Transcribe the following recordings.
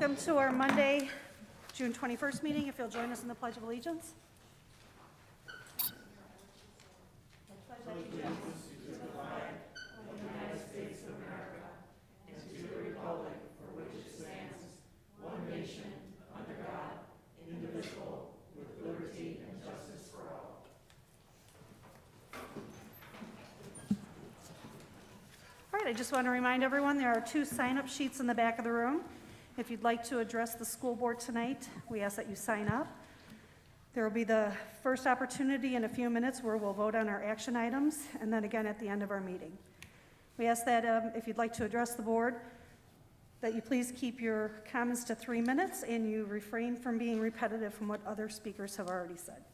Welcome to our Monday, June 21st meeting. If you'll join us in the Pledge of Allegiance. All right, I just want to remind everyone there are 2 sign-up sheets in the back of the room. If you'd like to address the school board tonight, we ask that you sign up. There will be the first opportunity in a few minutes where we'll vote on our action items, and then again at the end of our meeting. We ask that if you'd like to address the board, that you please keep your comments to 3 minutes and you refrain from being repetitive from what other speakers have already said.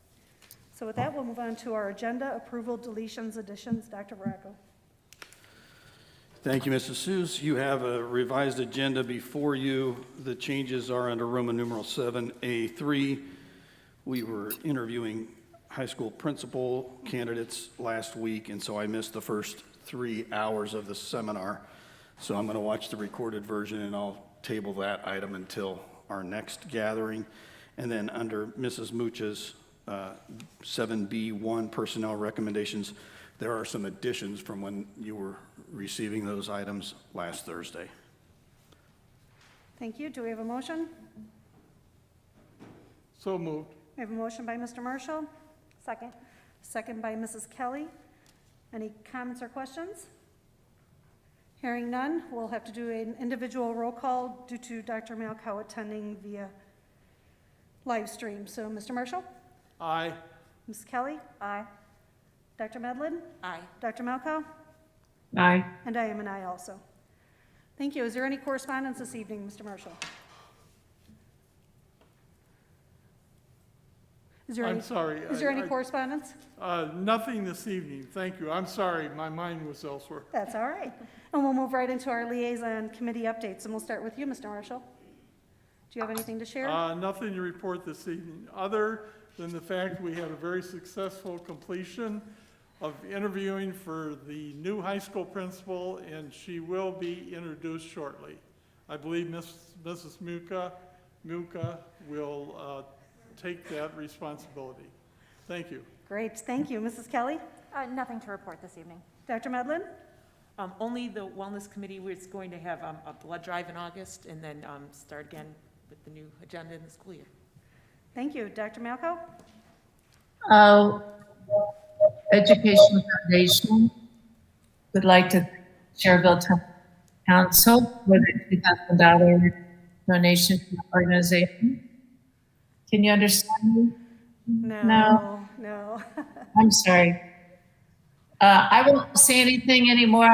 So with that, we'll move on to our agenda, approval, deletions, additions. Dr. Baracco. Thank you, Mrs. Seuss. You have a revised agenda before you. The changes are under Roman numeral 7A3. We were interviewing high school principal candidates last week, and so I missed the first 3 hours of the seminar. So I'm going to watch the recorded version, and I'll table that item until our next gathering. And then under Mrs. Mucha's 7B1 personnel recommendations, there are some additions from when you were receiving those items last Thursday. Thank you. Do we have a motion? So moved. We have a motion by Mr. Marshall. Second. Second by Mrs. Kelly. Any comments or questions? Hearing none, we'll have to do an individual roll call due to Dr. Malkow attending via live stream. So, Mr. Marshall? Aye. Ms. Kelly? Aye. Dr. Medlin? Aye. Dr. Malkow? Aye. And I am an aye also. Thank you. Is there any correspondence this evening, Mr. Marshall? Is there I'm sorry. Is there any correspondence? Nothing this evening. Thank you. I'm sorry. My mind was elsewhere. That's all right. And we'll move right into our liaison committee updates, and we'll start with you, Mr. Marshall. Do you have anything to share? Nothing to report this evening, other than the fact we had a very successful completion of interviewing for the new high school principal, and she will be introduced shortly. I believe Mrs. Mucha will take that responsibility. Thank you. Great, thank you. Mrs. Kelly? Nothing to report this evening. Dr. Medlin? Only the Wellness Committee was going to have a blood drive in August and then start again with the new agenda in the school year. Thank you. Dr. Malkow? Education Foundation would like to thank Cherville Town Council for the $2,000 donation to the organization. Can you understand me? No. I'm sorry. I won't say anything anymore.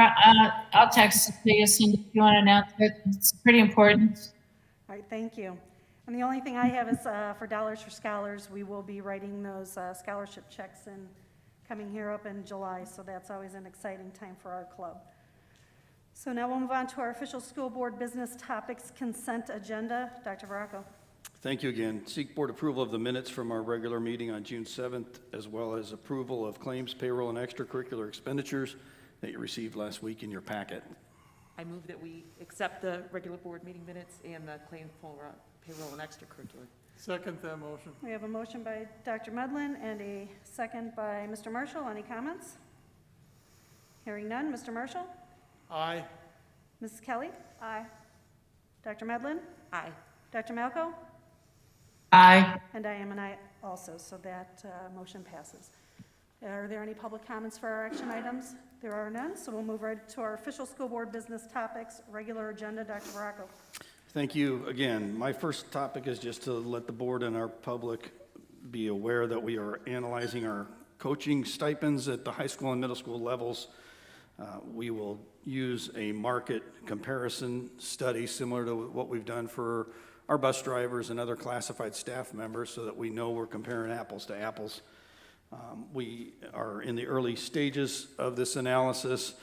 I'll text it to you soon if you want to announce it. It's pretty important. All right, thank you. And the only thing I have is for Dollars for Scholars. We will be writing those scholarship checks and coming here up in July, so that's always an exciting time for our club. So now we'll move on to our official school board business topics consent agenda. Dr. Baracco. Thank you again. Seek board approval of the minutes from our regular meeting on June 7th, as well as approval of claims, payroll, and extracurricular expenditures that you received last week in your packet. I move that we accept the regular board meeting minutes and the claim for payroll and extracurricular. Second that motion. We have a motion by Dr. Medlin and a second by Mr. Marshall. Any comments? Hearing none. Mr. Marshall? Aye. Mrs. Kelly? Aye. Dr. Medlin? Aye. Dr. Malkow? Aye. And I am an aye also, so that motion passes. Are there any public comments for our action items? There are none, so we'll move right to our official school board business topics, regular agenda. Dr. Baracco. Thank you again. My first topic is just to let the board and our public be aware that we are analyzing our coaching stipends at the high school and middle school levels. We will use a market comparison study similar to what we've done for our bus drivers and other classified staff members so that we know we're comparing apples to apples. We are in the early stages of this analysis.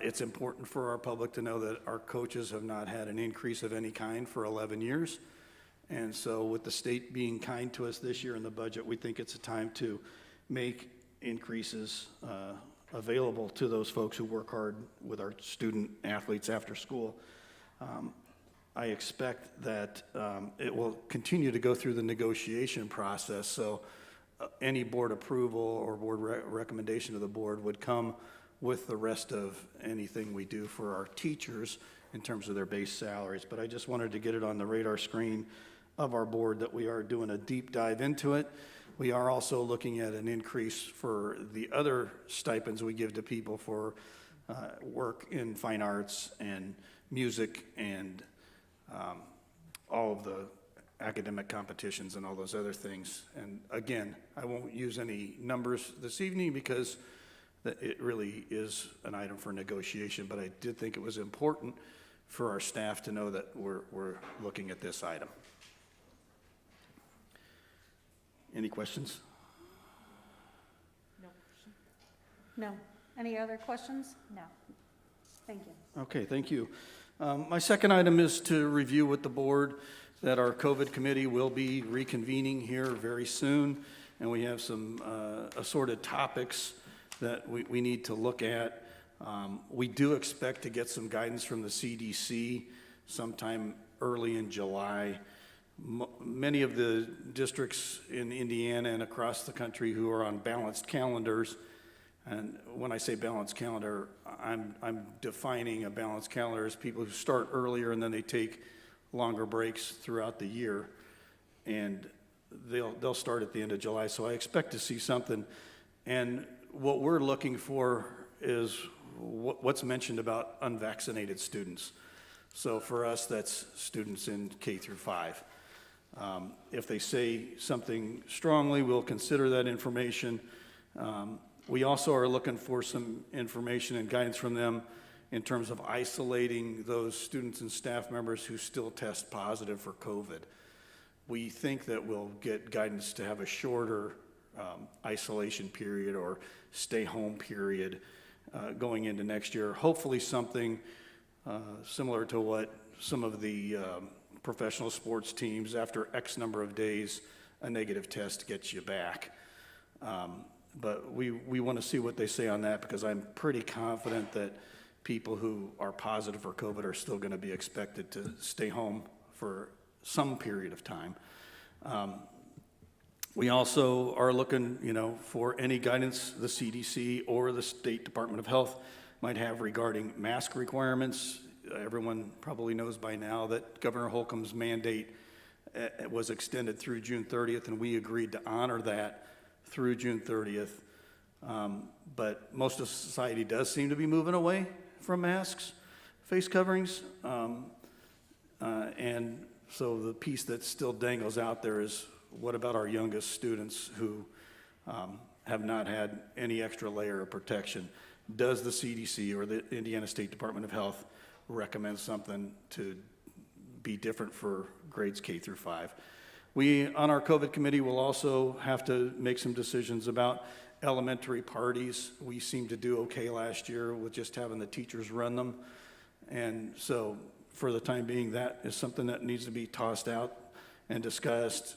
It's important for our public to know that our coaches have not had an increase of any kind for 11 years. And so with the state being kind to us this year in the budget, we think it's a time to make increases available to those folks who work hard with our student athletes after school. I expect that it will continue to go through the negotiation process, so any board approval or board recommendation to the board would come with the rest of anything we do for our teachers in terms of their base salaries. But I just wanted to get it on the radar screen of our board that we are doing a deep dive into it. We are also looking at an increase for the other stipends we give to people for work in fine arts and music and all of the academic competitions and all those other things. And again, I won't use any numbers this evening because it really is an item for negotiation, but I did think it was important for our staff to know that we're looking at this item. Any questions? No. No. Any other questions? No. Thank you. Okay, thank you. My second item is to review with the board that our COVID committee will be reconvening here very soon, and we have some assorted topics that we need to look at. We do expect to get some guidance from the CDC sometime early in July. Many of the districts in Indiana and across the country who are on balanced calendars, and when I say balanced calendar, I'm defining a balanced calendar as people who start earlier and then they take longer breaks throughout the year, and they'll start at the end of July. So I expect to see something, and what we're looking for is what's mentioned about unvaccinated students. So for us, that's students in K through 5. If they say something strongly, we'll consider that information. We also are looking for some information and guidance from them in terms of isolating those students and staff members who still test positive for COVID. We think that we'll get guidance to have a shorter isolation period or stay home period going into next year. Hopefully something similar to what some of the professional sports teams, after X number of days, a negative test gets you back. But we want to see what they say on that, because I'm pretty confident that people who are positive for COVID are still going to be expected to stay home for some period of time. We also are looking, for any guidance the CDC or the State Department of Health might have regarding mask requirements. Everyone probably knows by now that Governor Holcomb's mandate was extended through June 30th, and we agreed to honor that through June 30th. But most of society does seem to be moving away from masks, face coverings. And so the piece that still dangles out there is, what about our youngest students who have not had any extra layer of protection? Does the CDC or the Indiana State Department of Health recommend something to be different for grades K through 5? We, on our COVID committee, will also have to make some decisions about elementary parties. We seemed to do okay last year with just having the teachers run them. And so for the time being, that is something that needs to be tossed out and discussed.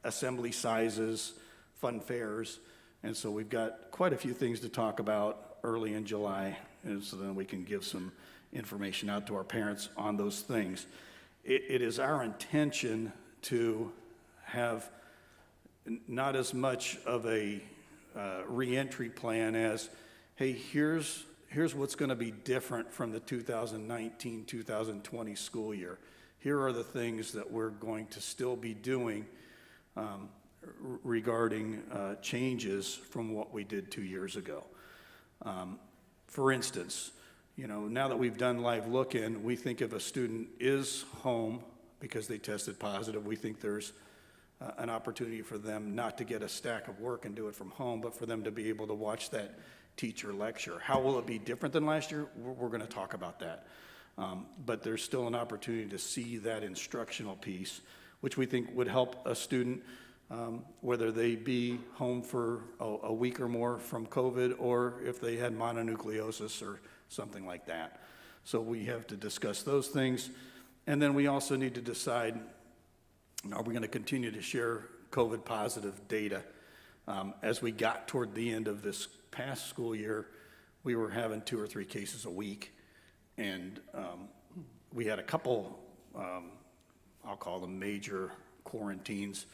Assembly sizes, fun fairs. And so we've got quite a few things to talk about early in July, and so then we can give some information out to our parents on those things. It is our intention to have not as much of a reentry plan as, hey, here's what's going to be different from the 2019-2020 school year. Here are the things that we're going to still be doing regarding changes from what we did 2 years ago. For instance, now that we've done live look-in, we think if a student is home because they tested positive, we think there's an opportunity for them not to get a stack of work and do it from home, but for them to be able to watch that teacher lecture. How will it be different than last year? We're going to talk about that. But there's still an opportunity to see that instructional piece, which we think would help a student, whether they be home for a week or more from COVID, or if they had mononucleosis or something like that. So we have to discuss those things. And then we also need to decide, are we going to continue to share COVID positive data? As we got toward the end of this past school year, we were having 2 or 3 cases a week. And we had a couple I'll call them major quarantines,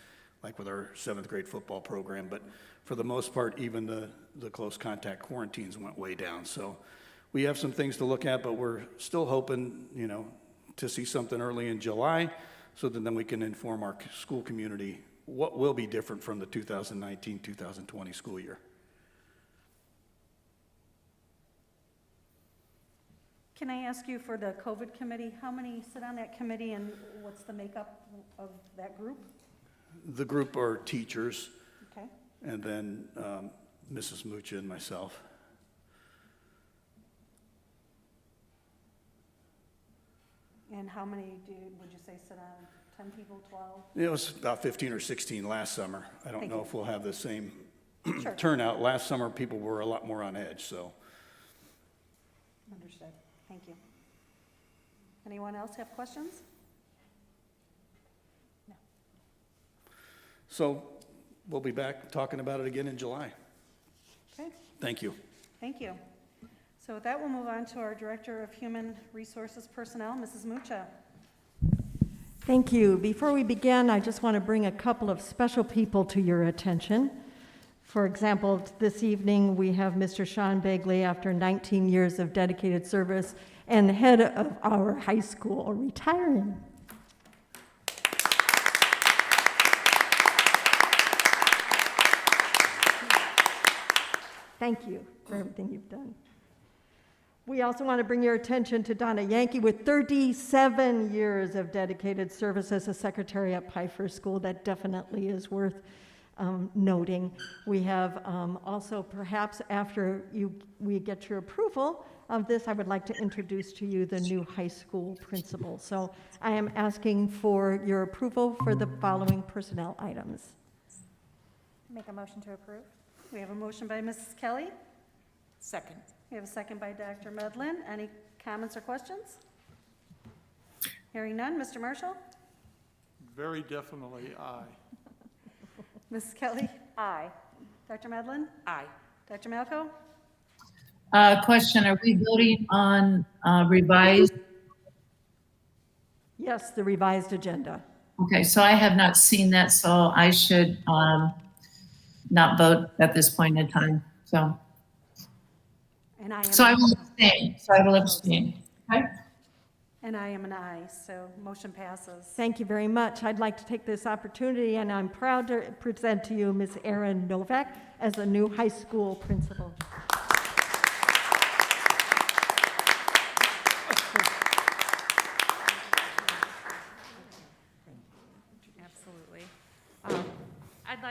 like with our 7th grade football program. But for the most part, even the close contact quarantines went way down. So we have some things to look at, but we're still hoping, to see something early in July so that then we can inform our school community what will be different from the 2019-2020 school year. Can I ask you for the COVID committee, how many sit on that committee and what's the makeup of that group? The group are teachers, Okay. and then Mrs. Mucha and myself. And how many would you say sit on, 10 people, 12? It was about 15 or 16 last summer. I don't Thank know you. if we'll have the same Sure. turnout. Last summer, people were a lot more on edge, so. Understood. Thank you. Anyone else have questions? So we'll be back talking about it again in July. Okay, Thank you. thank you. So with that, we'll move on to our Director of Human Resources Personnel, Mrs. Mucha. Thank you. Before we begin, I just want to bring a couple of special people to your attention. For example, this evening we have Mr. Sean Begley, after 19 years of dedicated service and head of our high school, retiring. Thank you for everything you've done. We also want to bring your attention to Donna Yankee with 37 years of dedicated service as a secretary at Pfeiffer School. That definitely is worth noting. We have also, perhaps after we get your approval of this, I would like to introduce to you the new high school principal. So I am asking for your approval for the following personnel items. Make a motion to approve? We have a motion by Mrs. Kelly. Second. We have a second by Dr. Medlin. Any comments or questions? Hearing none. Mr. Marshall? Very definitely aye. Mrs. Kelly? Aye. Dr. Medlin? Aye. Dr. Malco? Question, are we voting on revised? Yes, the revised agenda. Okay, so I have not seen that, so I should not vote at this point in time, so. And I am. So I will abstain, okay? And I am an aye, so motion passes. Thank you very much. I'd like to take this opportunity, and I'm proud to present to you Ms. Erin Novak as the new high school principal. Absolutely. I'd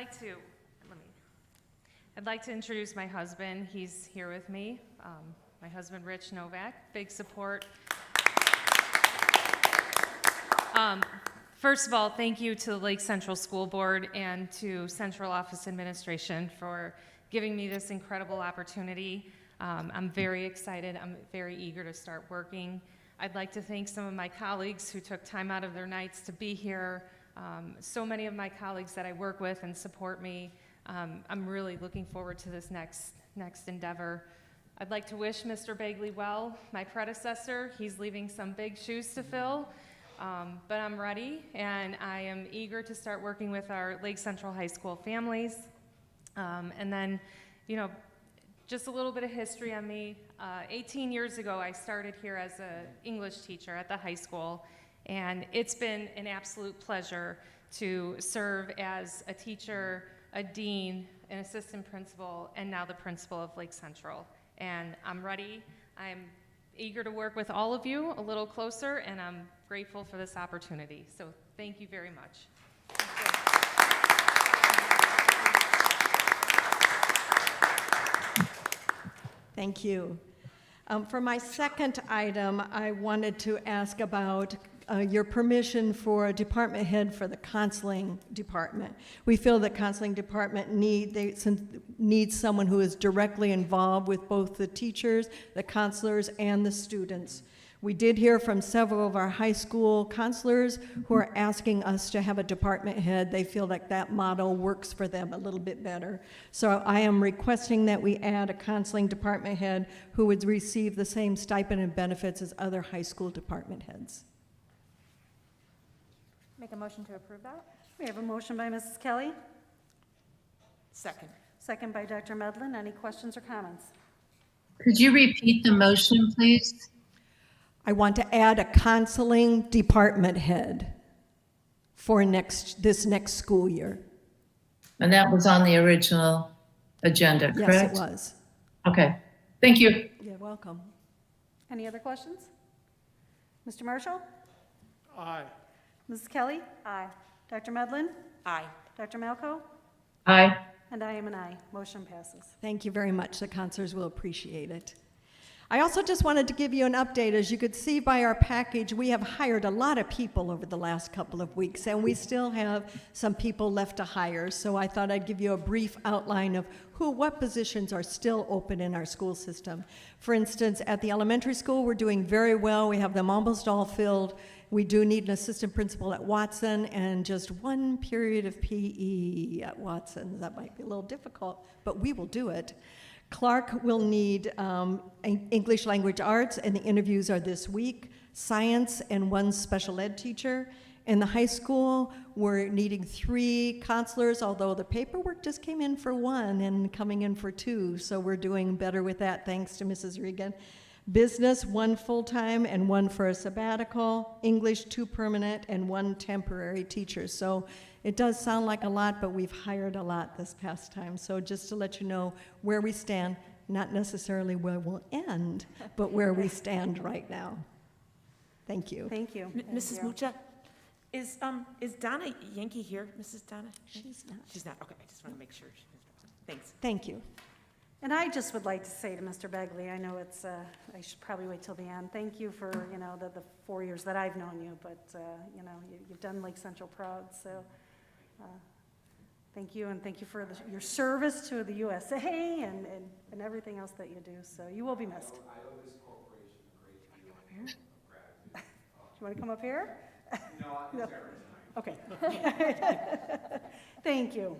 like to introduce my husband. He's here with me. My husband, Rich Novak, big support. First of all, thank you to the Lake Central School Board and to Central Office Administration for giving me this incredible opportunity. I'm very excited. I'm very eager to start working. I'd like to thank some of my colleagues who took time out of their nights to be here. So many of my colleagues that I work with and support me. I'm really looking forward to this next endeavor. I'd like to wish Mr. Begley well, my predecessor. He's leaving some big shoes to fill, but I'm ready, and I am eager to start working with our Lake Central High School families. And then, just a little bit of history on me. 18 years ago, I started here as an English teacher at the high school, and it's been an absolute pleasure to serve as a teacher, a dean, an assistant principal, and now the principal of Lake Central. And I'm ready. I'm eager to work with all of you a little closer, and I'm grateful for this opportunity. So thank you very much. Thank you. For my second item, I wanted to ask about your permission for a department head for the counseling department. We feel the counseling department needs someone who is directly involved with both the teachers, the counselors, and the students. We did hear from several of our high school counselors who are asking us to have a department head. They feel like that model works for them a little bit better. So I am requesting that we add a counseling department head who would receive the same stipend and benefits as other high school department heads. Make a motion to approve that? We have a motion by Mrs. Kelly, Second. second by Dr. Medlin. Any questions or comments? Could you repeat the motion, please? I want to add a counseling department head for this next school year. And that was on the original agenda, correct? Yes, it was. Okay, thank you. You're welcome. Any other questions? Mr. Marshall? Aye. Mrs. Kelly? Aye. Dr. Medlin? Aye. Dr. Malko? Aye. And I am an aye. Motion passes. Thank you very much. The counselors will appreciate it. I also just wanted to give you an update. As you could see by our package, we have hired a lot of people over the last couple of weeks, and we still have some people left to hire. So I thought I'd give you a brief outline of what positions are still open in our school system. For instance, at the elementary school, we're doing very well. We have them almost all filled. We do need an assistant principal at Watson and just one period of PE at Watson. That might be a little difficult, but we will do it. Clark will need English language arts, and the interviews are this week, science, and one special ed teacher. In the high school, we're needing 3 counselors, although the paperwork just came in for 1 and coming in for 2, so we're doing better with that thanks to Mrs. Regan. Business, 1 full-time and 1 for a sabbatical. English, 2 permanent and 1 temporary teacher. So it does sound like a lot, but we've hired a lot this past time. So just to let you know where we stand, not necessarily where we'll end, but where we stand right now. Thank you. Thank you. Mrs. Mucha, is Donna Yankee here, Mrs. Donna? She's not. She's not, okay, I just want to make sure. Thanks. Thank you. And I just would like to say to Mr. Begley, I know it's, I should probably wait till the end. Thank you for, the 4 years that I've known you, but, you've done Lake Central proud, so thank you, and thank you for your service to the USA and everything else that you do. So you will be missed. I owe this corporation a great deal of gratitude. Do you want to come up here? No, Okay. Thank you.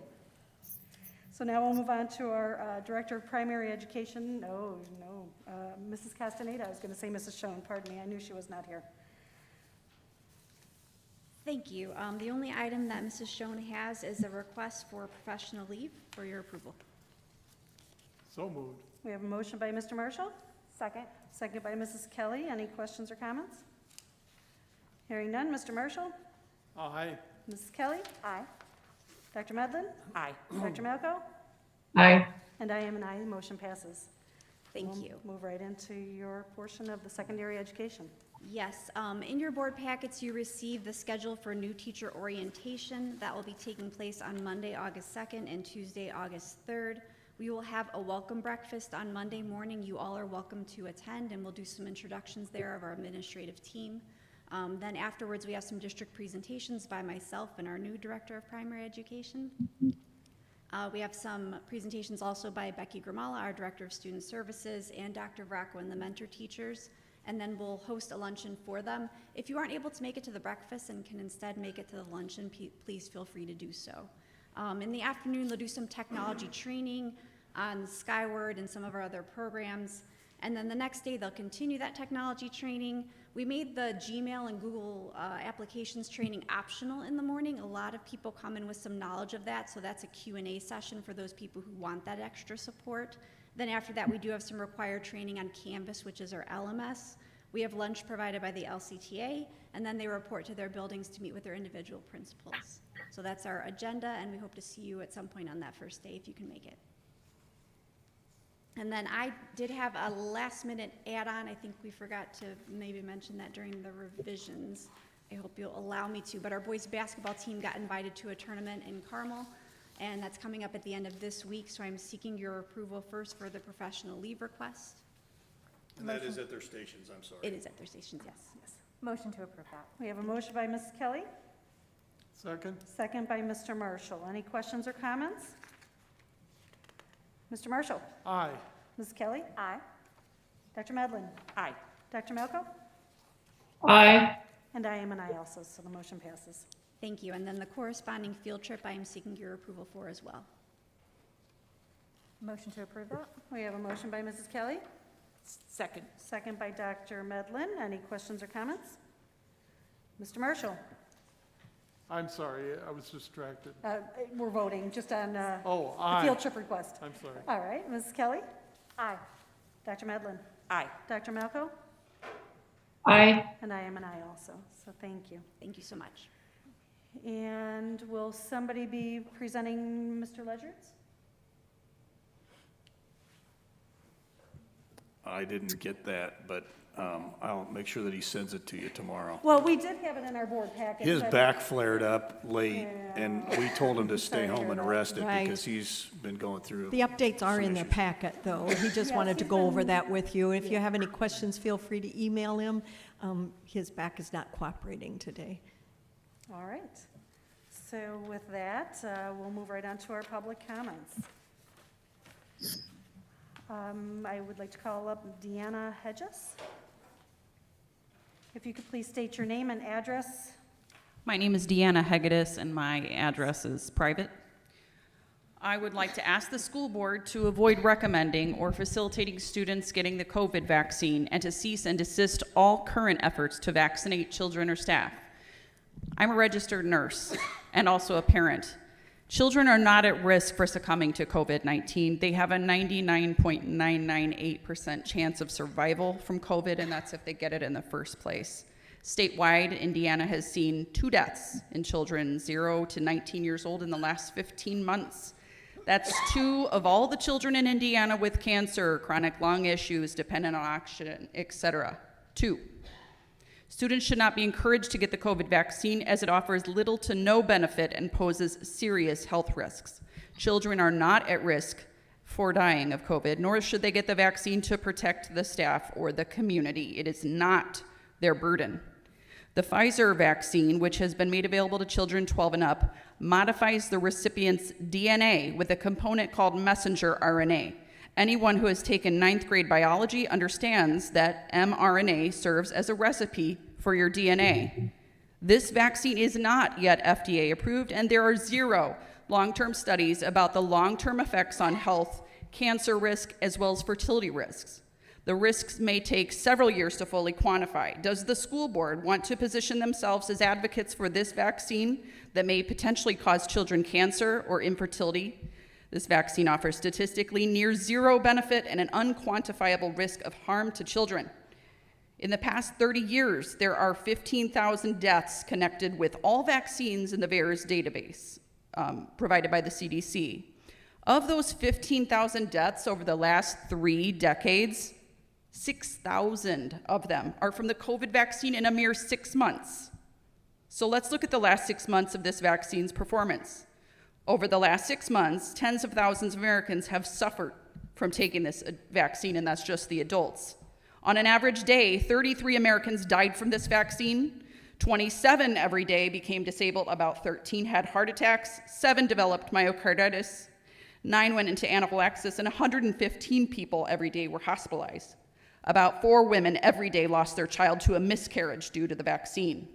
So now we'll move on to our Director of Primary Education. Mrs. Castaneda. I was going to say Mrs. Schoen, pardon me. I knew she was not here. Thank you. The only item that Mrs. Schoen has is a request for professional leave for your approval. So moved. We have a motion by Mr. Marshall, Second? second by Mrs. Kelly. Any questions or comments? Hearing none. Mr. Marshall? Aye. Mrs. Kelly? Aye. Dr. Medlin? Aye. Dr. Malko? Aye. And I am an aye. Motion passes. Thank We'll you. move right into your portion of the secondary education. Yes, in your board packets, you received the schedule for new teacher orientation. That will be taking place on Monday, August 2nd and Tuesday, August 3rd. We will have a welcome breakfast on Monday morning. You all are welcome to attend, and we'll do some introductions there of our administrative team. Then afterwards, we have some district presentations by myself and our new Director of Primary Education. We have some presentations also by Becky Gramala, our Director of Student Services, and Dr. Vracko and the mentor teachers. And then we'll host a luncheon for them. If you aren't able to make it to the breakfast and can instead make it to the luncheon, please feel free to do so. In the afternoon, they'll do some technology training on Skyward and some of our other programs. And then the next day, they'll continue that technology training. We made the Gmail and Google applications training optional in the morning. A lot of people come in with some knowledge of that, so that's a Q&A session for those people who want that extra support. Then after that, we do have some required training on Canvas, which is our LMS. We have lunch provided by the LCTA, and then they report to their buildings to meet with their individual principals. So that's our agenda, and we hope to see you at some point on that first day if you can make it. And then I did have a last-minute add-on. I think we forgot to maybe mention that during the revisions. I hope you'll allow me to, but our boys basketball team got invited to a tournament in Carmel, and that's coming up at the end of this week, so I'm seeking your approval first for the professional leave request. And that is at their stations, I'm sorry. It is at their stations, yes. Motion to approve that. We have a motion by Mrs. Kelly, Second. second by Mr. Marshall. Any questions or comments? Mr. Marshall? Aye. Mrs. Kelly? Aye. Dr. Medlin? Aye. Dr. Malko? Aye. And I am an aye also, so the motion passes. Thank you, and then the corresponding field trip I am seeking your approval for as well. Motion to approve that? We have a motion by Mrs. Kelly, Second. second by Dr. Medlin. Any questions or comments? Mr. Marshall? I'm sorry, I was distracted. We're voting just on the Oh, aye. field trip request. I'm sorry. All right, Mrs. Kelly? Aye. Dr. Medlin? Aye. Dr. Malco? Aye. And I am an aye also, so thank you. Thank you so much. And will somebody be presenting Mr. Ledger's? I didn't get that, but I'll make sure that he sends it to you tomorrow. Well, we did have it in our board package. His but- back flared up late, and we told him to stay Sorry to home hear and that. rest it Right. because he's been going through. The updates are some in their issues. packet, though. He just wanted to go over that with you. If you have any questions, feel free to email him. His back is not cooperating today. All right. So with that, we'll move right on to our public comments. I would like to call up Deanna Hedges. If you could please state your name and address. My name is Deanna Hegedus, and my address is private. I would like to ask the school board to avoid recommending or facilitating students getting the COVID vaccine and to cease and desist all current efforts to vaccinate children or staff. I'm a registered nurse and also a parent. Children are not at risk for succumbing to COVID-19. They have a 99.998% chance of survival from COVID, and that's if they get it in the first place. Statewide, Indiana has seen 2 deaths in children 0 to 19 years old in the last 15 months. That's 2 of all the children in Indiana with cancer, chronic lung issues, dependent on oxygen, etc. 2. Students should not be encouraged to get the COVID vaccine as it offers little to no benefit and poses serious health risks. Children are not at risk for dying of COVID, nor should they get the vaccine to protect the staff or the community. It is not their burden. The Pfizer vaccine, which has been made available to children 12 and up, modifies the recipient's DNA with a component called messenger RNA. Anyone who has taken 9th grade biology understands that mRNA serves as a recipe for your DNA. This vaccine is not yet FDA approved, and there are 0 long-term studies about the long-term effects on health, cancer risk, as well as fertility risks. The risks may take several years to fully quantify. Does the school board want to position themselves as advocates for this vaccine that may potentially cause children cancer or infertility? This vaccine offers statistically near 0 benefit and an unquantifiable risk of harm to children. In the past 30 years, there are 15,000 deaths connected with all vaccines in the VAERS database provided by the CDC. Of those 15,000 deaths over the last 3 decades, 6,000 of them are from the COVID vaccine in a mere 6 months. So let's look at the last 6 months of this vaccine's performance. Over the last 6 months, tens of thousands of Americans have suffered from taking this vaccine, and that's just the adults. On an average day, 33 Americans died from this vaccine. 27 every day became disabled. About 13 had heart attacks. 7 developed myocarditis. 9 went into anaphylaxis, and 115 people every day were hospitalized. About 4 women every day lost their child to a miscarriage due to the vaccine.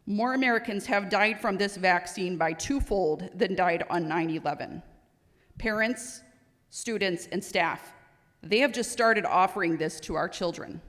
More Americans have died from this vaccine by 2-fold than died on 9/11. Parents, students, and staff, they have just started offering this to our children.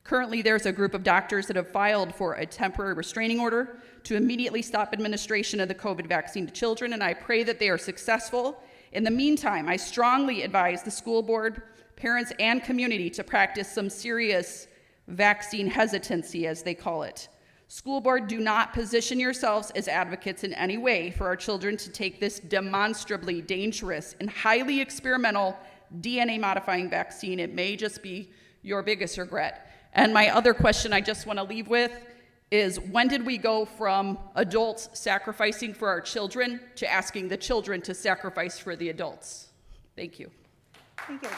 Currently, there's a group of doctors that have filed for a temporary restraining order to immediately stop administration of the COVID vaccine to children, and I pray that they are successful. In the meantime, I strongly advise the school board, parents, and community to practice some serious vaccine hesitancy, as they call it. School board, do not position yourselves as advocates in any way for our children to take this demonstrably dangerous and highly experimental DNA-modifying vaccine. It may just be your biggest regret. And my other question I just want to leave with is, when did we go from adults sacrificing for our children to asking the children to sacrifice for the adults? Thank you. Thank you.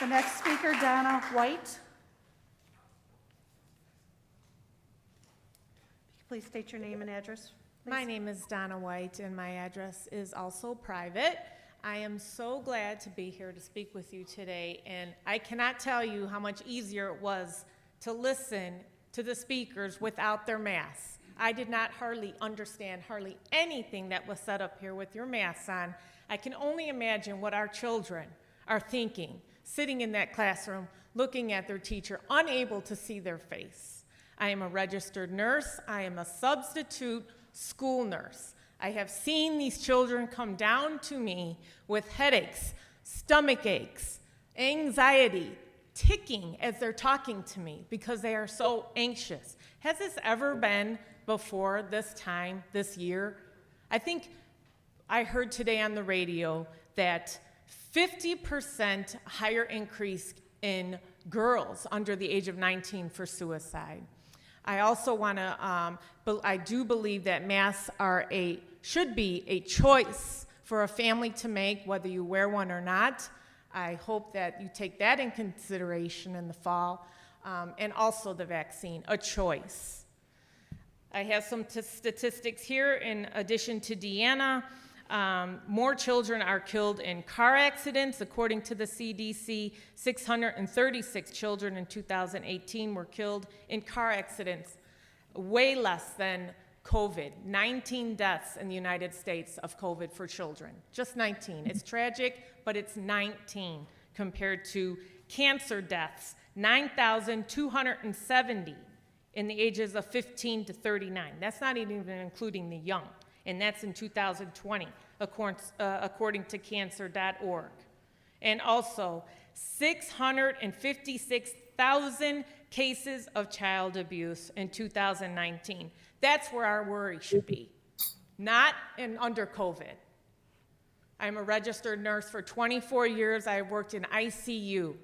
The next speaker, Donna White. Please state your name and address. My name is Donna White, and my address is also private. I am so glad to be here to speak with you today, and I cannot tell you how much easier it was to listen to the speakers without their masks. I did not hardly understand anything that was said up here with your masks on. I can only imagine what our children are thinking, sitting in that classroom, looking at their teacher, unable to see their face. I am a registered nurse. I am a substitute school nurse. I have seen these children come down to me with headaches, stomach aches, anxiety, ticking as they're talking to me because they are so anxious. Has this ever been before this time, this year? I think I heard today on the radio that 50% higher increase in girls under the age of 19 for suicide. I also want to, I do believe that masks should be a choice for a family to make, whether you wear one or not. I hope that you take that in consideration in the fall, and also the vaccine, a choice. I have some statistics here in addition to Deanna. More children are killed in car accidents. According to the CDC, 636 children in 2018 were killed in car accidents, way less than COVID. 19 deaths in the United States of COVID for children, just 19. It's tragic, but it's 19 compared to cancer deaths, 9,270 in the ages of 15 to 39. That's not even including the young. And that's in 2020, according to cancer.org. And also, 656,000 cases of child abuse in 2019. That's where our worry should be, not under COVID. I'm a registered nurse for 24 years. I worked in ICU.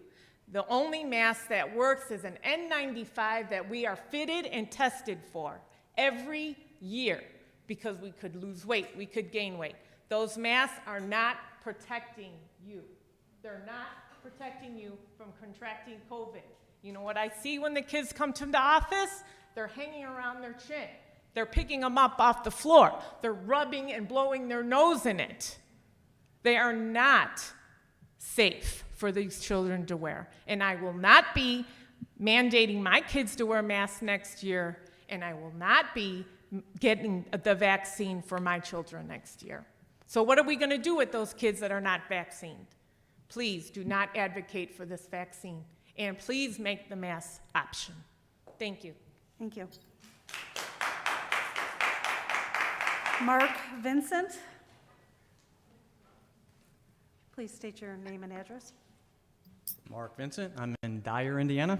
The only mask that works is an N95 that we are fitted and tested for every year, because we could lose weight, we could gain weight. Those masks are not protecting you. They're not protecting you from contracting COVID. You know what I see when the kids come to the office? They're hanging around their chin. They're picking them up off the floor. They're rubbing and blowing their nose in it. They are not safe for these children to wear. And I will not be mandating my kids to wear masks next year, and I will not be getting the vaccine for my children next year. So what are we going to do with those kids that are not vaccinated? Please do not advocate for this vaccine, and please make the mask option. Thank you. Thank you. Mark Vincent. Please state your name and address. Mark Vincent. I'm in Dyer, Indiana.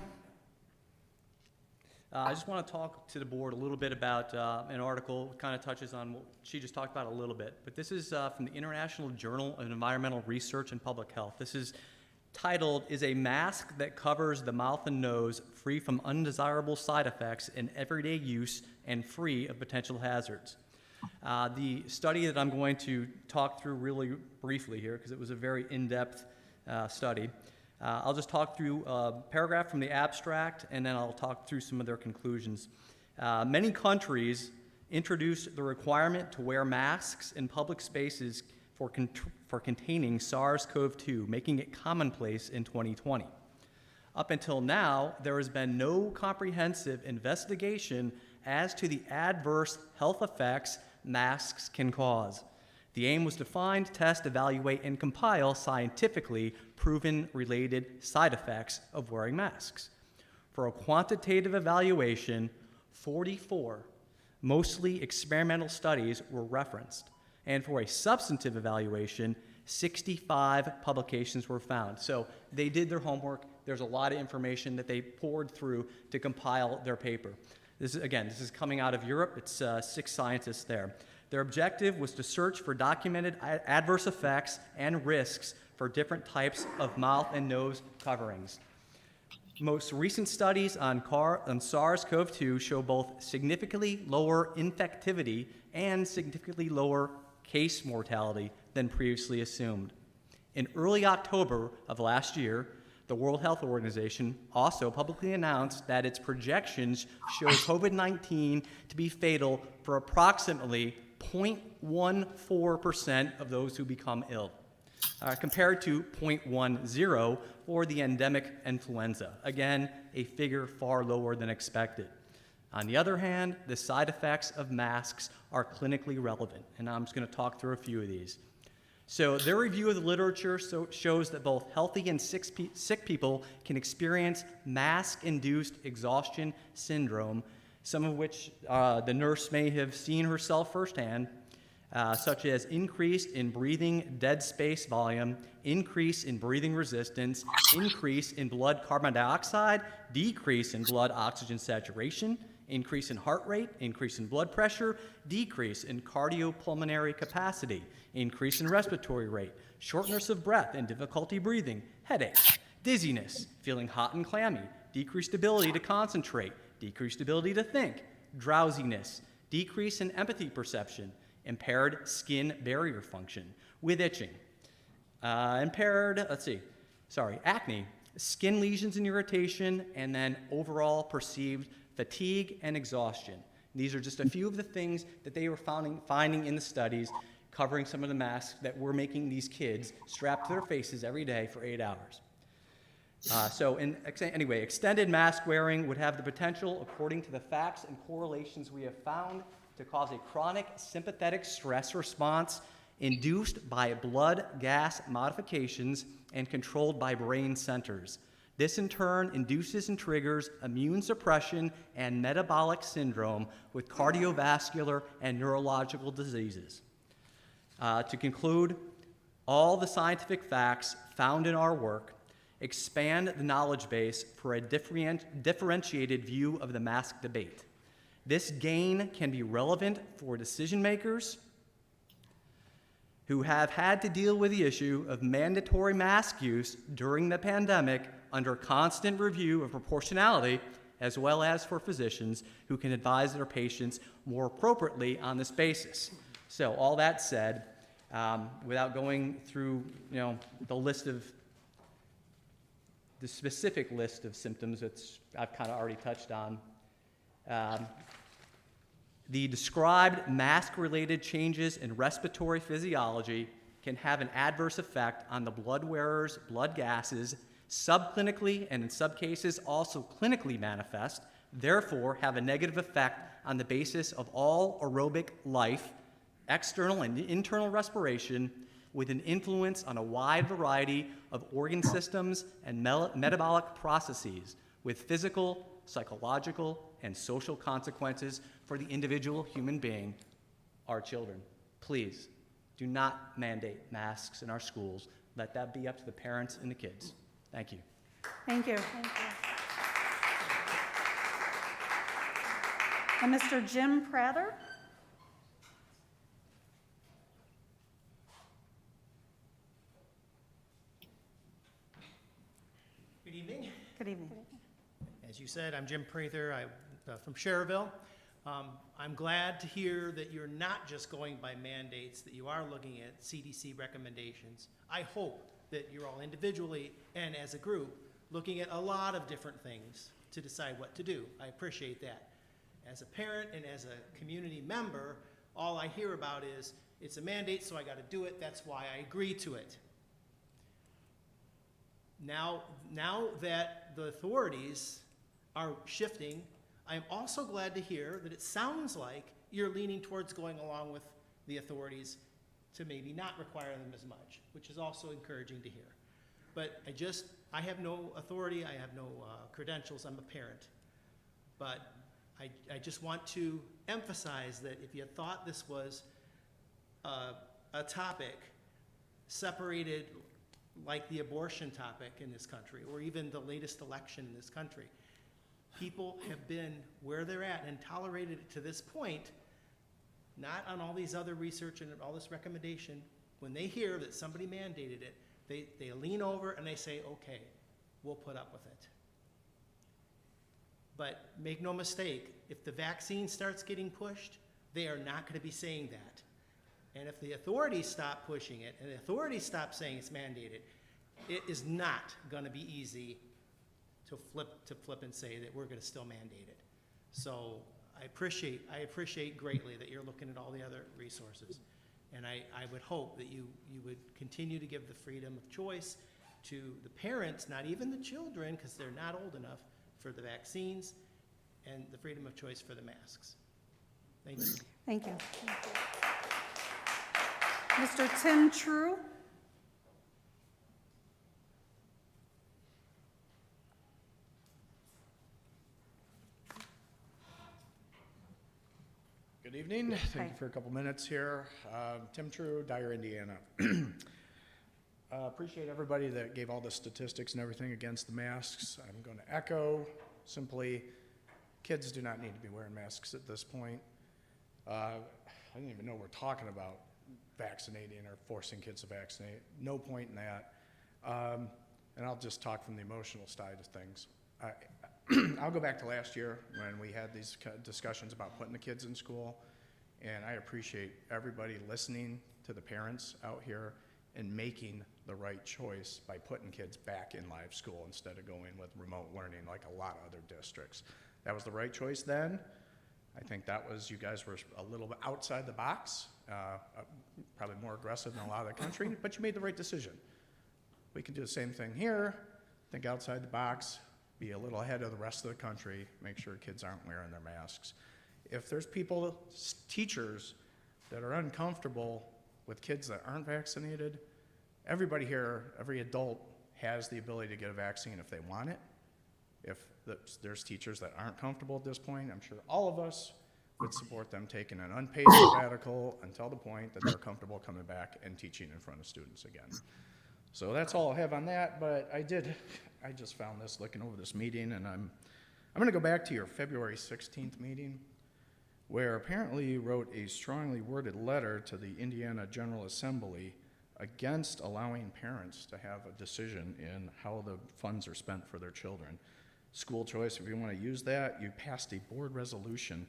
I just want to talk to the board a little bit about an article, kind of touches on what she just talked about a little bit, but this is from the International Journal of Environmental Research and Public Health. This is titled, "Is a Mask That Covers the Mouth and Nose Free from Undesirable Side Effects in Everyday Use and Free of Potential Hazards?" The study that I'm going to talk through really briefly here, because it was a very in-depth study, I'll just talk through a paragraph from the abstract, and then I'll talk through some of their conclusions. Many countries introduced the requirement to wear masks in public spaces for containing SARS-CoV-2, making it commonplace in 2020. Up until now, there has been no comprehensive investigation as to the adverse health effects masks can cause. The aim was to find, test, evaluate, and compile scientifically proven related side effects of wearing masks. For a quantitative evaluation, 44, mostly experimental studies were referenced. And for a substantive evaluation, 65 publications were found. So they did their homework. There's a lot of information that they poured through to compile their paper. This is coming out of Europe. It's 6 scientists there. Their objective was to search for documented adverse effects and risks for different types of mouth and nose coverings. Most recent studies on SARS-CoV-2 show both significantly lower infectivity and significantly lower case mortality than previously assumed. In early October of last year, the World Health Organization also publicly announced that its projections show COVID-19 to be fatal for approximately 0.14% of those who become ill, compared to 0.10 for the endemic influenza. Again, a figure far lower than expected. On the other hand, the side effects of masks are clinically relevant, and I'm just going to talk through a few of these. So their review of the literature shows that both healthy and sick people can experience mask-induced exhaustion syndrome, some of which the nurse may have seen herself firsthand, such as increase in breathing dead space volume, increase in breathing resistance, increase in blood carbon dioxide, decrease in blood oxygen saturation, increase in heart rate, increase in blood pressure, decrease in cardiopulmonary capacity, increase in respiratory rate, shortness of breath and difficulty breathing, headache, dizziness, feeling hot and clammy, decreased ability to concentrate, decreased ability to think, drowsiness, decrease in empathy perception, impaired skin barrier function with itching, acne, skin lesions and irritation, and then overall perceived fatigue and exhaustion. These are just a few of the things that they were finding in the studies covering some of the masks that we're making these kids strap to their faces every day for 8 hours. Anyway, extended mask wearing would have the potential, according to the facts and correlations we have found, to cause a chronic sympathetic stress response induced by blood gas modifications and controlled by brain centers. This in turn induces and triggers immune suppression and metabolic syndrome with cardiovascular and neurological diseases. To conclude, all the scientific facts found in our work expand the knowledge base for a differentiated view of the mask debate. This gain can be relevant for decision makers who have had to deal with the issue of mandatory mask use during the pandemic under constant review of proportionality, as well as for physicians who can advise their patients more appropriately on this basis. So all that said, without going through the specific list of symptoms that I've kind of already touched on, the described mask-related changes in respiratory physiology can have an adverse effect on the blood wearer's blood gases, subclinically and in some cases also clinically manifest, therefore have a negative effect on the basis of all aerobic life, external and internal respiration, with an influence on a wide variety of organ systems and metabolic processes, with physical, psychological, and social consequences for the individual human being, our children. Please do not mandate masks in our schools. Let that be up to the parents and the kids. Thank you. Thank you. And Mr. Jim Prather? Good evening. Good evening. As you said, I'm Jim Prather. I'm from Cherville. I'm glad to hear that you're not just going by mandates, that you are looking at CDC recommendations. I hope that you're all individually and as a group looking at a lot of different things to decide what to do. I appreciate that. As a parent and as a community member, all I hear about is, it's a mandate, so I got to do it. That's why I agree to it. Now that the authorities are shifting, I'm also glad to hear that it sounds like you're leaning towards going along with the authorities to maybe not require them as much, which is also encouraging to hear. But I have no authority, I have no credentials, I'm a parent. But I just want to emphasize that if you thought this was a topic separated like the abortion topic in this country, or even the latest election in this country, people have been where they're at and tolerated it to this point, not on all these other research and all this recommendation. When they hear that somebody mandated it, they lean over and they say, okay, we'll put up with it. But make no mistake, if the vaccine starts getting pushed, they are not going to be saying that. And if the authorities stop pushing it and the authorities stop saying it's mandated, it is not going to be easy to flip and say that we're going to still mandate it. So I appreciate greatly that you're looking at all the other resources. And I would hope that you would continue to give the freedom of choice to the parents, not even the children, because they're not old enough, for the vaccines, and the freedom of choice for the masks. Thank you. Thank you. Mr. Tim True. Good evening. Thank you for a couple minutes here. Tim True, Dyer, Indiana. Appreciate everybody that gave all the statistics and everything against the masks. I'm going to echo simply, kids do not need to be wearing masks at this point. I don't even know we're talking about vaccinating or forcing kids to vaccinate. No point in that. And I'll just talk from the emotional side of things. I'll go back to last year when we had these discussions about putting the kids in school, and I appreciate everybody listening to the parents out here and making the right choice by putting kids back in live school instead of going with remote learning like a lot of other districts. That was the right choice then. I think that was, you guys were a little bit outside the box, probably more aggressive than a lot of the country, but you made the right decision. We can do the same thing here, think outside the box, be a little ahead of the rest of the country, make sure kids aren't wearing their masks. If there's people, teachers, that are uncomfortable with kids that aren't vaccinated, everybody here, every adult has the ability to get a vaccine if they want it. If there's teachers that aren't comfortable at this point, I'm sure all of us would support them taking an unpaid sabbatical until the point that they're comfortable coming back and teaching in front of students again. So that's all I have on that, but I just found this looking over this meeting, and I'm going to go back to your February 16th meeting, where apparently you wrote a strongly worded letter to the Indiana General Assembly against allowing parents to have a decision in how the funds are spent for their children. School choice, if you want to use that, you passed a board resolution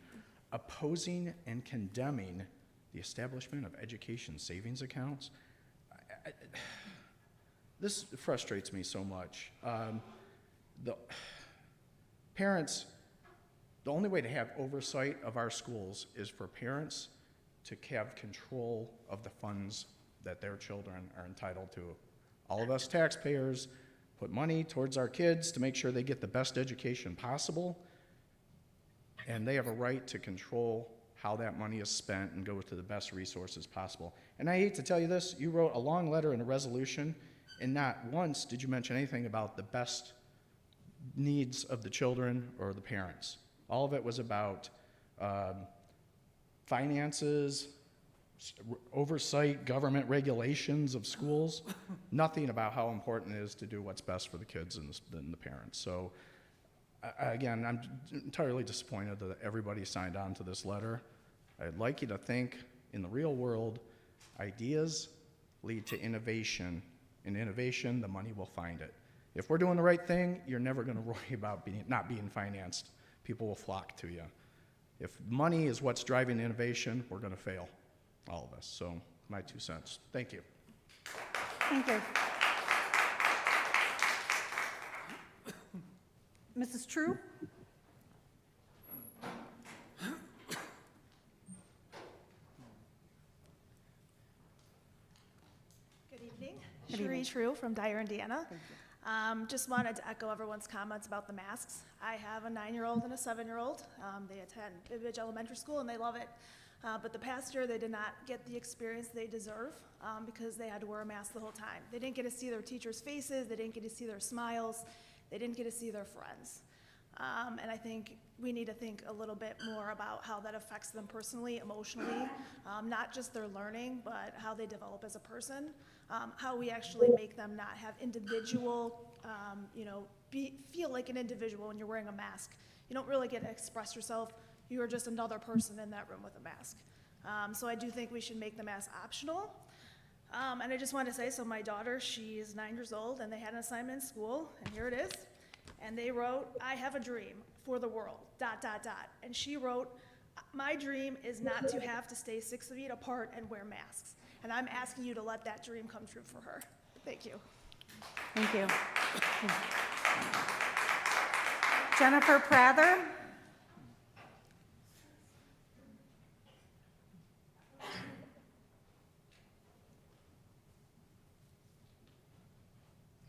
opposing and condemning the establishment of education savings accounts. This frustrates me so much. The parents, the only way to have oversight of our schools is for parents to have control of the funds that their children are entitled to. All of us taxpayers put money towards our kids to make sure they get the best education possible, and they have a right to control how that money is spent and go to the best resources possible. And I hate to tell you this, you wrote a long letter and a resolution, and not once did you mention anything about the best needs of the children or the parents. All of it was about finances, oversight, government regulations of schools, nothing about how important it is to do what's best for the kids and the parents. So again, I'm entirely disappointed that everybody signed on to this letter. I'd like you to think, in the real world, ideas lead to innovation. In innovation, the money will find it. If we're doing the right thing, you're never going to worry about not being financed. People will flock to you. If money is what's driving innovation, we're going to fail, all of us. So, my 2 cents. Thank you. Thank you. Mrs. True? Good evening. Good Cherie evening. True from Dyer, Indiana. Just wanted to echo everyone's comments about the masks. I have a 9-year-old and a 7-year-old. They attend Bibidge Elementary School and they love it. But the past year, they did not get the experience they deserve because they had to wear a mask the whole time. They didn't get to see their teachers' faces. They didn't get to see their smiles. They didn't get to see their friends. And I think we need to think a little bit more about how that affects them personally, emotionally, not just their learning, but how they develop as a person, how we actually make them not have individual, feel like an individual when you're wearing a mask. You don't really get to express yourself. You are just another person in that room with a mask. So I do think we should make the mask optional. And I just want to say, so my daughter, she's 9 years old, and they had an assignment in school, and here it is. And they wrote, I have a dream for the world, ... And she wrote, my dream is not to have to stay 6 feet apart and wear masks. And I'm asking you to let that dream come true for her. Thank you. Thank you. Jennifer Prather?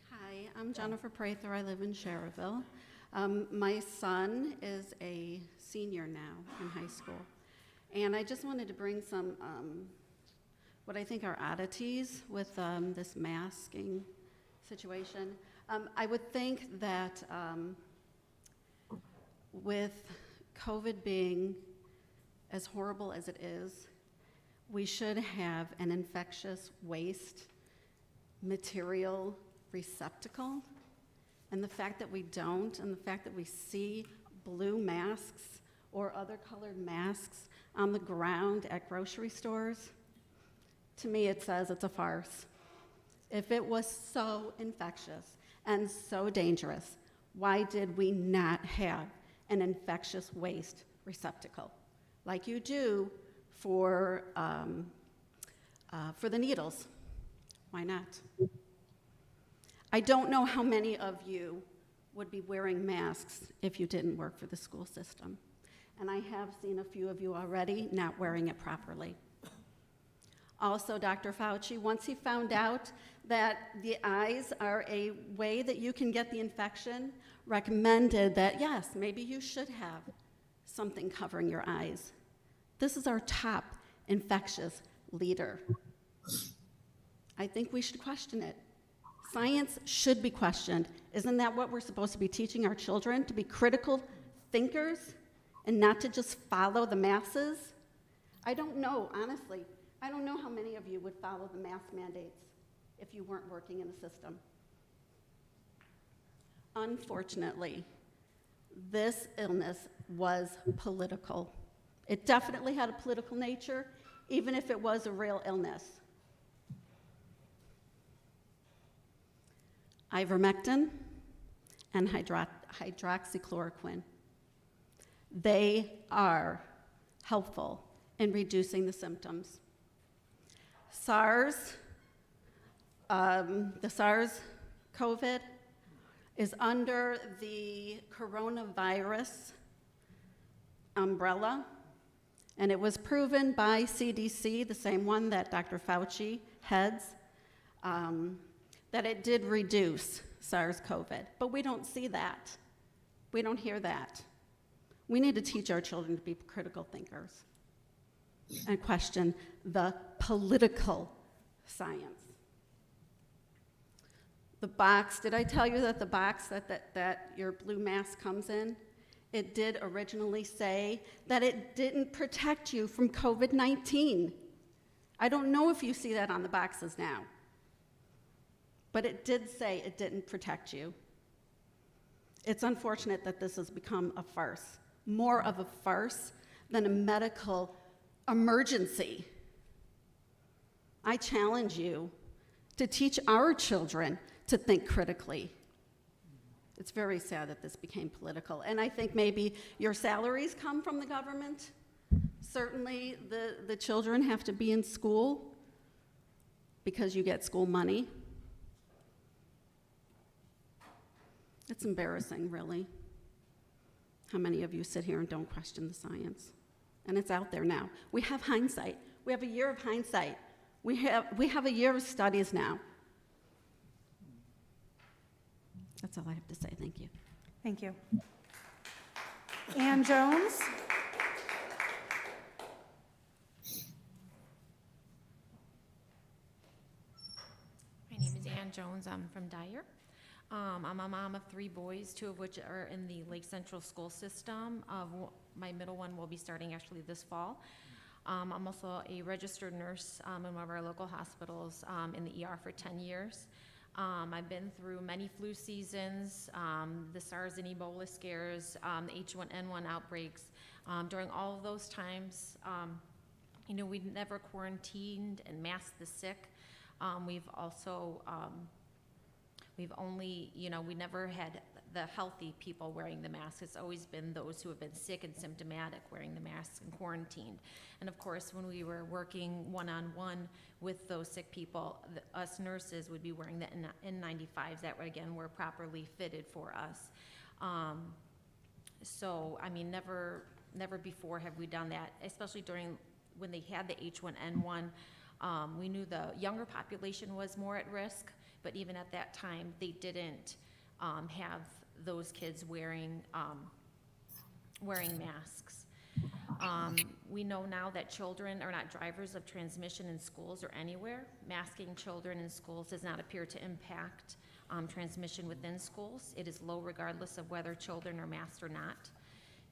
Hi, I'm Jennifer Prather. I live in Sherrville. My son is a senior now in high school. And I just wanted to bring some what I think are oddities with this masking situation. I would think that with COVID being as horrible as it is, we should have an infectious waste material receptacle. And the fact that we don't, and the fact that we see blue masks or other colored masks on the ground at grocery stores, to me it says it's a farce. If it was so infectious and so dangerous, why did we not have an infectious waste receptacle like you do for the needles? Why not? I don't know how many of you would be wearing masks if you didn't work for the school system. And I have seen a few of you already not wearing it properly. Also, Dr. Fauci, once he found out that the eyes are a way that you can get the infection, recommended that, yes, maybe you should have something covering your eyes. This is our top infectious leader. I think we should question it. Science should be questioned. Isn't that what we're supposed to be teaching our children? To be critical thinkers and not to just follow the masses? I don't know, honestly. I don't know how many of you would follow the mask mandates if you weren't working in the system. Unfortunately, this illness was political. It definitely had a political nature, even if it was a real illness. Ivermectin and hydroxychloroquine. They are helpful in reducing the symptoms. The SARS COVID is under the coronavirus umbrella, and it was proven by CDC, the same one that Dr. Fauci heads, that it did reduce SARS-CoV, but we don't see that. We don't hear that. We need to teach our children to be critical thinkers and question the political science. The box, did I tell you that the box that your blue mask comes in, it did originally say that it didn't protect you from COVID-19. I don't know if you see that on the boxes now. But it did say it didn't protect you. It's unfortunate that this has become a farce, more of a farce than a medical emergency. I challenge you to teach our children to think critically. It's very sad that this became political. And I think maybe your salaries come from the government. Certainly the children have to be in school because you get school money. It's embarrassing, really, how many of you sit here and don't question the science. And it's out there now. We have hindsight. We have a year of hindsight. We have a year of studies now. That's all I have to say. Thank you. Thank you. Ann Jones. My name is Ann Jones. I'm from Dyer. I'm a mom of 3 boys, 2 of which are in the Lake Central school system. My middle one will be starting actually this fall. I'm also a registered nurse in one of our local hospitals in the ER for 10 years. I've been through many flu seasons, the SARS and Ebola scares, the H1N1 outbreaks. During all of those times, we never quarantined and masked the sick. We've also we never had the healthy people wearing the masks. It's always been those who have been sick and symptomatic wearing the masks and quarantined. And of course, when we were working one-on-one with those sick people, us nurses would be wearing the N95s that, again, were properly fitted for us. So, I mean, never before have we done that, especially during when they had the H1N1. We knew the younger population was more at risk, but even at that time, they didn't have those kids wearing masks. We know now that children are not drivers of transmission in schools or anywhere. Masking children in schools does not appear to impact transmission within schools. It is low regardless of whether children are masked or not.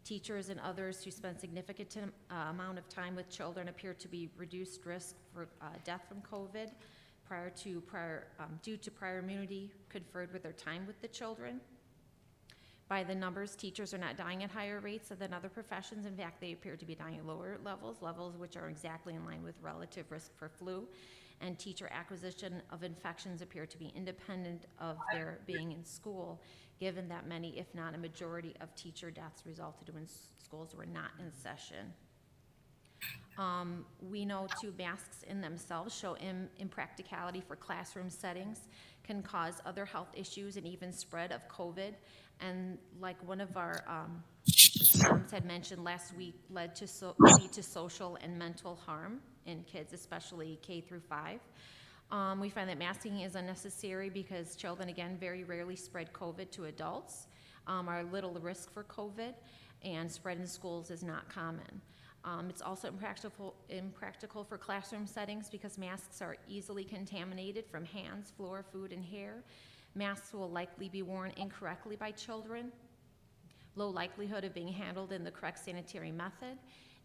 Teachers and others who spend significant amount of time with children appear to be reduced risk for death from COVID due to prior immunity conferred with their time with the children. By the numbers, teachers are not dying at higher rates than other professions. In fact, they appear to be dying at lower levels which are exactly in line with relative risk for flu. And teacher acquisition of infections appear to be independent of their being in school, given that many, if not a majority, of teacher deaths resulted when schools were not in session. We know too, masks in themselves show impracticality for classroom settings, can cause other health issues and even spread of COVID. And like one of our moms had mentioned last week, lead to social and mental harm in kids, especially K through 5. We find that masking is unnecessary because children, again, very rarely spread COVID to adults, are little risk for COVID, and spread in schools is not common. It's also impractical for classroom settings because masks are easily contaminated from hands, floor, food, and hair. Masks will likely be worn incorrectly by children. Low likelihood of being handled in the correct sanitary method,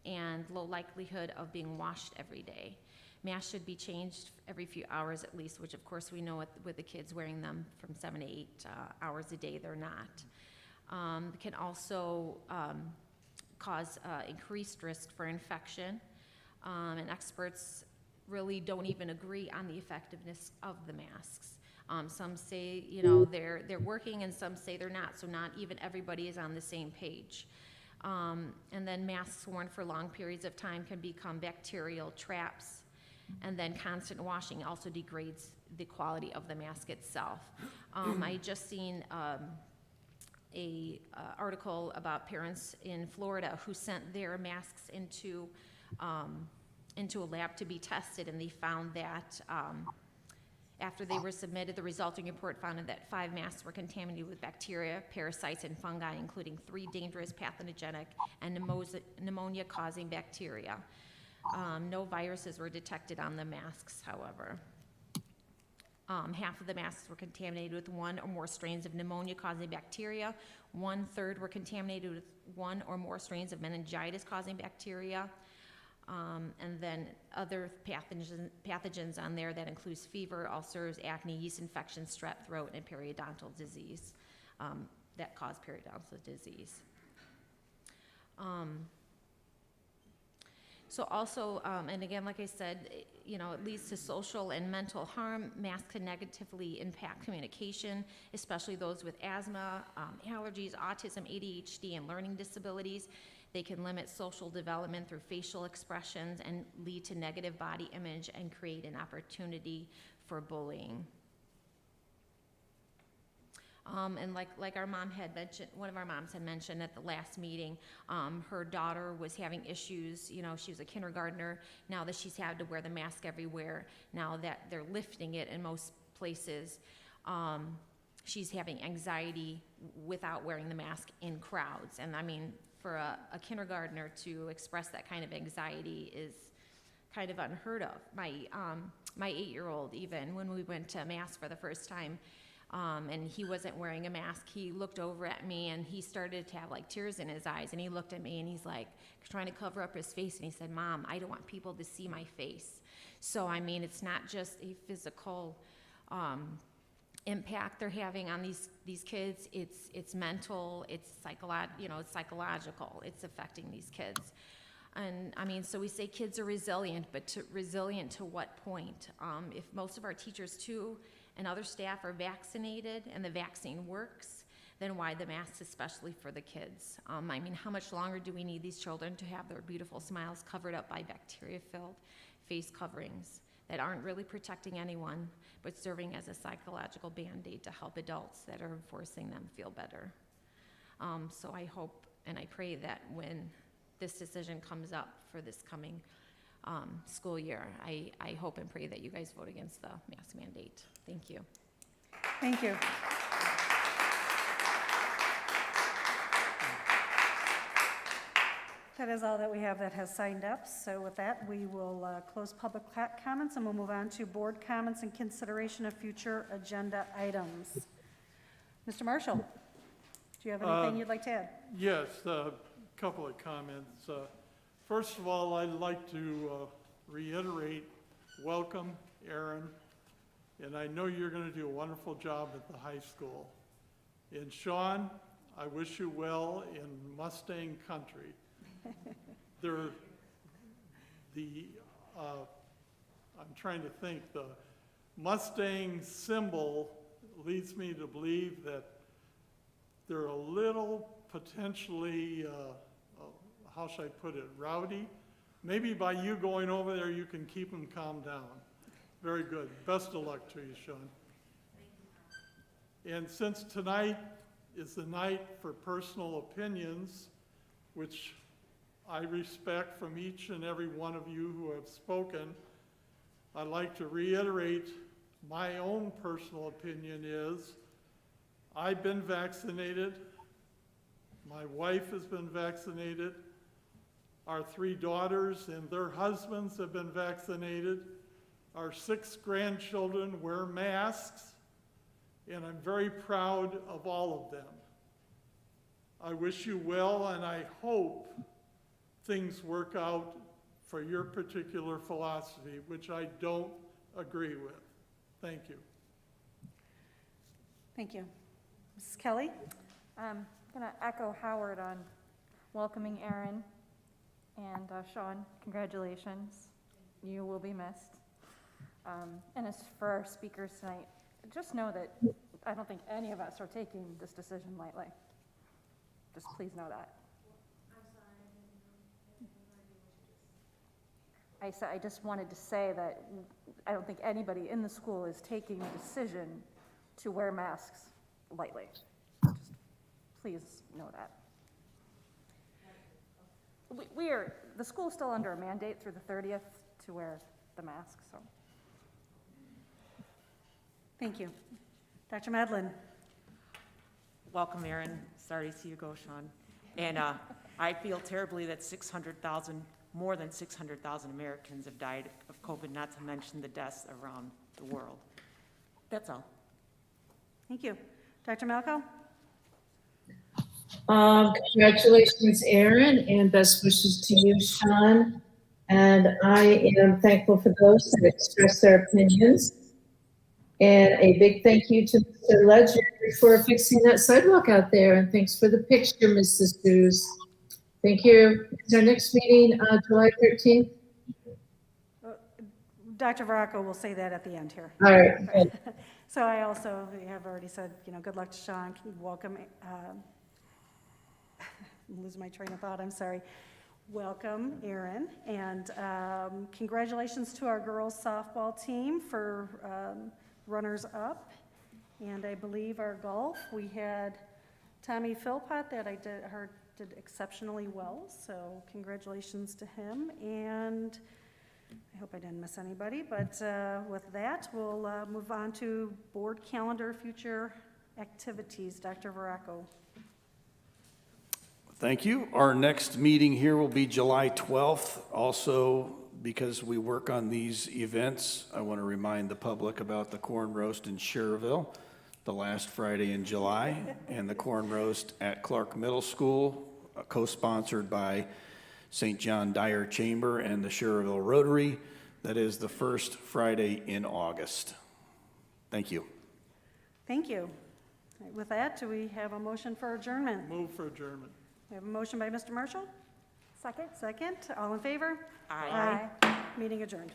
and low likelihood of being washed every day. Masks should be changed every few hours at least, which of course we know with the kids wearing them from 7 to 8 hours a day, they're not. It can also cause increased risk for infection, and experts really don't even agree on the effectiveness of the masks. Some say, you know, they're working, and some say they're not, so not even everybody is on the same page. And then masks worn for long periods of time can become bacterial traps, and then constant washing also degrades the quality of the mask itself. I just seen a article about parents in Florida who sent their masks into a lab to be tested, and they found that after they were submitted, the resulting report found that 5 masks were contaminated with bacteria, parasites, and fungi, including 3 dangerous pathogenic and pneumonia-causing bacteria. No viruses were detected on the masks, however. Half of the masks were contaminated with 1 or more strains of pneumonia-causing bacteria. 1/3 were contaminated with 1 or more strains of meningitis-causing bacteria. And then other pathogens on there that includes fever, ulcers, acne, yeast infections, strep throat, and periodontal disease that cause periodontal disease. So also, and again, like I said, you know, it leads to social and mental harm. Masks can negatively impact communication, especially those with asthma, allergies, autism, ADHD, and learning disabilities. They can limit social development through facial expressions and lead to negative body image and create an opportunity for bullying. And like our mom had mentioned, one of our moms had mentioned at the last meeting, her daughter was having issues. You know, she was a kindergartner. Now that she's had to wear the mask everywhere, now that they're lifting it in most places, she's having anxiety without wearing the mask in crowds. And I mean, for a kindergartner to express that kind of anxiety is kind of unheard of. My 8-year-old, even when we went to mass for the first time, and he wasn't wearing a mask, he looked over at me and he started to have like tears in his eyes, and he looked at me and he's like trying to cover up his face, and he said, "Mom, I don't want people to see my face." So I mean, it's not just a physical impact they're having on these kids, it's mental, it's psychological, it's affecting these kids. And I mean, so we say kids are resilient, but resilient to what point? If most of our teachers too and other staff are vaccinated and the vaccine works, then why the masks, especially for the kids? I mean, how much longer do we need these children to have their beautiful smiles covered up by bacteria-filled face coverings that aren't really protecting anyone, but serving as a psychological Band-Aid to help adults that are forcing them feel better? So I hope and I pray that when this decision comes up for this coming school year, I hope and pray that you guys vote against the mask mandate. Thank you. Thank you. That is all that we have that has signed up. So with that, we will close public comments and we'll move on to board comments and consideration of future agenda items. Mr. Marshall, do you have anything you'd like to add? Yes, a couple of comments. First of all, I'd like to reiterate, welcome, Aaron. And I know you're going to do a wonderful job at the high school. And Sean, I wish you well in Mustang country. I'm trying to think, the Mustang symbol leads me to believe that they're a little potentially, how should I put it, rowdy. Maybe by you going over there, you can keep them calmed down. Very good. Best of luck to you, Sean. And since tonight is the night for personal opinions, which I respect from each and every one of you who have spoken, I'd like to reiterate my own personal opinion is I've been vaccinated, my wife has been vaccinated, our 3 daughters and their husbands have been vaccinated, our 6 grandchildren wear masks, and I'm very proud of all of them. I wish you well, and I hope things work out for your particular philosophy, which I don't agree with. Thank you. Thank you. Mrs. Kelly? I'm going to echo Howard on welcoming Aaron. And Sean, congratulations. You will be missed. And as for our speakers tonight, just know that I don't think any of us are taking this decision lightly. Just please know that. I just wanted to say that I don't think anybody in the school is taking the decision to wear masks lightly. Just please know that. The school's still under a mandate through the 30th to wear the mask, so. Thank you. Dr. Medlin? Welcome, Aaron. Sorry to see you go, Sean. And I feel terribly that more than 600,000 Americans have died of COVID, not to mention the deaths around the world. That's all. Thank you. Dr. Malco? Congratulations, Aaron, and best wishes to you, Sean. And I am thankful for those that express their opinions. And a big thank you to Mr. Ledger for fixing that sidewalk out there. And thanks for the picture, Mrs. Cruz. Thank you. Is our next meeting July 13th? Dr. Varacco will say that at the end here. All right. Good. So I also have already said, good luck to Sean. Welcome. I'm losing my train of thought, I'm sorry. Welcome, Aaron, and congratulations to our girls softball team for runners-up. And I believe our golf, we had Tommy Philpott that I heard did exceptionally well, so congratulations to him. And I hope I didn't miss anybody, but with that, we'll move on to board calendar, future activities. Dr. Varacco. Thank you. Our next meeting here will be July 12th. Also, because we work on these events, I want to remind the public about the corn roast in Schererville, the last Friday in July, and the corn roast at Clark Middle School, co-sponsored by St. John Dyer Chamber and the Schererville Rotary. That is the first Friday in August. Thank you. Thank you. All right, with that, do we have a motion for adjournment? Move for adjournment. We have a motion by Mr. Marshall. Second? Second. All in favor? Aye. Meeting adjourned.